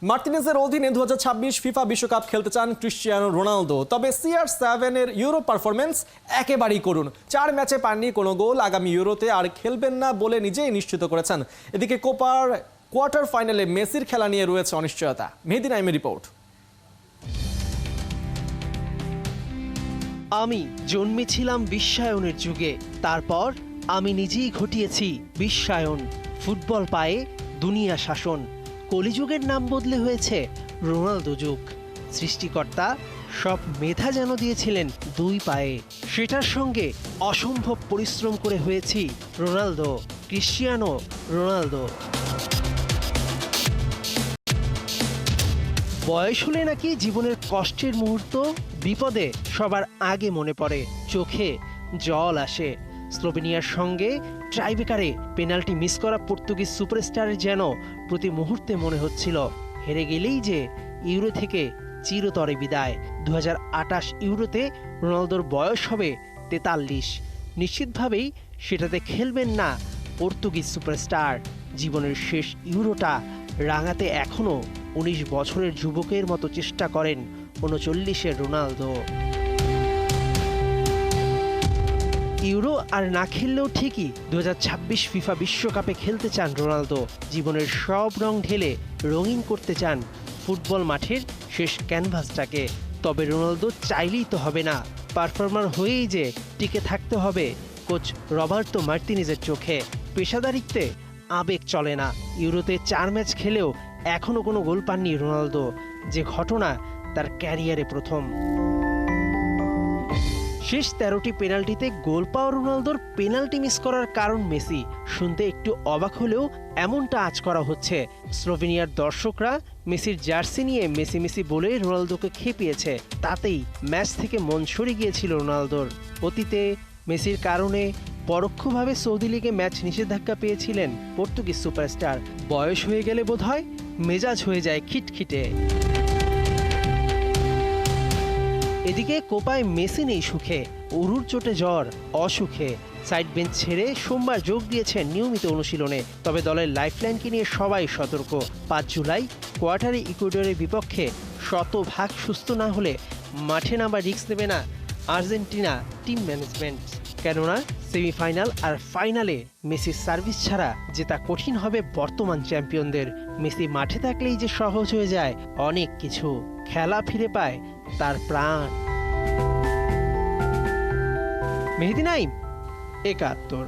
মার্টিনেজের অধীনে 2026 ফিফা বিশ্বকাপ খেলতে চান ক্রিশ্চিয়ানো রোনালদো। তবে CR7 এর ইউরো পারফরমেন্স একেবারেই করুন। 4 ম্যাচে পাননি কোনো গোল। আগামী ইউরোতে আর খেলবেন না বলে নিজেই নিশ্চিত করেছেন। এদিকে কোপার কোয়ার্টার ফাইনালে মেসির খেলা নিয়ে রয়েছে অনিশ্চয়তা। মেহেদী নাইমের রিপোর্ট। আমি জন্মেছিলাম বিশ্বায়নের যুগে, তারপর আমি নিজেই ঘটিয়েছি বিশ্বায়ন। ফুটবল পায়ে দুনিয়া শাসন। কলিযুগের নাম বদলে হয়েছে রোনালদো যুগ। সৃষ্টিকর্তা সব মেধা যেন দিয়েছিলেন দুই পায়ে, সেটার সঙ্গে অসম্ভব পরিশ্রম করে হয়েছি রোনালদো, ক্রিশ্চিয়ানো রোনালদো। বয়স হলে নাকি জীবনের কষ্টের মুহূর্ত, বিপদে সবার আগে মনে পড়ে, চোখে জল আসে। স্লোভেনিয়ার সঙ্গে ট্রাইবেকারে পেনাল্টি মিস করা পর্তুগিজ সুপারস্টারের যেন প্রতি মুহূর্তে মনে হচ্ছিল হেরে গেলেই যে ইউরো থেকে চিরতরে বিদায়। 2028 ইউরোতে রোনালদোর বয়স হবে 43। নিশ্চিতভাবেই সেটাতে খেলবেন না পর্তুগিজ সুপারস্টার। জীবনের শেষ ইউরোটা রাঙাতে এখনও 19 বছরের যুবকের মতো চেষ্টা করেন 39-এর রোনালদো। ইউরো আর না খেললেও ঠিকই 2026 ফিফা বিশ্বকাপে খেলতে চান রোনালদো। জীবনের সব রং ঢেলে রঙিন করতে চান ফুটবল মাঠের শেষ ক্যানভাসটাকে। তবে রোনালদো চাইলেই তো হবে না, পারফর্মার হয়েই যে টিকে থাকতে হবে কোচ রবার্তো মার্তিনেজের চোখে। পেশাদারিত্বে আবেগ চলে না। ইউরোতে 4 ম্যাচ খেলেও এখনও কোনো গোল পাননি রোনালদো, যে ঘটনা তার ক্যারিয়ারে প্রথম। শেষ 13টি পেনাল্টিতে গোল পাওয়া রোনালদোর পেনাল্টি মিস করার কারণ মেসি। শুনতে একটু অবাক হলেও এমনটা আজ করা হচ্ছে। স্লোভেনিয়ার দর্শকরা মেসির জার্সি নিয়ে মেসি মেসি বলে রোনালদোকে খেপিয়েছে। তাতেই ম্যাচ থেকে মন সরে গিয়েছিল রোনালদোর। অতীতে মেসির কারণে পরোক্ষভাবে সৌদি লিগে ম্যাচ নিষেধাজ্ঞা পেয়েছিলেন পর্তুগিজ সুপারস্টার। বয়স হয়ে গেলে বোধহয় মেজাজ হয়ে যায় খিটখিটে। এদিকে কোপায় মেসি নেই সুখে, উরুর চোটে জ্বর, অসুখে। সাইড বেঞ্চ ছেড়ে সোমবার যোগ দিয়েছেন নিয়মিত অনুশীলনে। তবে দলের লাইফলাইনকে নিয়ে সবাই সতর্ক। 5 জুলাই কোয়ার্টারে ইকুয়েডরের বিপক্ষে শতভাগ সুস্থ না হলে মাঠে নামার রিস্ক নেবে না আর্জেন্টিনা টিম ম্যানেজমেন্ট। কেননা সেমিফাইনাল আর ফাইনালে মেসির সার্ভিস ছাড়া জেতা কঠিন হবে বর্তমান চ্যাম্পিয়নদের। মেসি মাঠে থাকলেই যে সহজ হয়ে যায় অনেক কিছু। খেলা ফিরে পায় তার প্রাণ। মেহেদী নাইম, 71।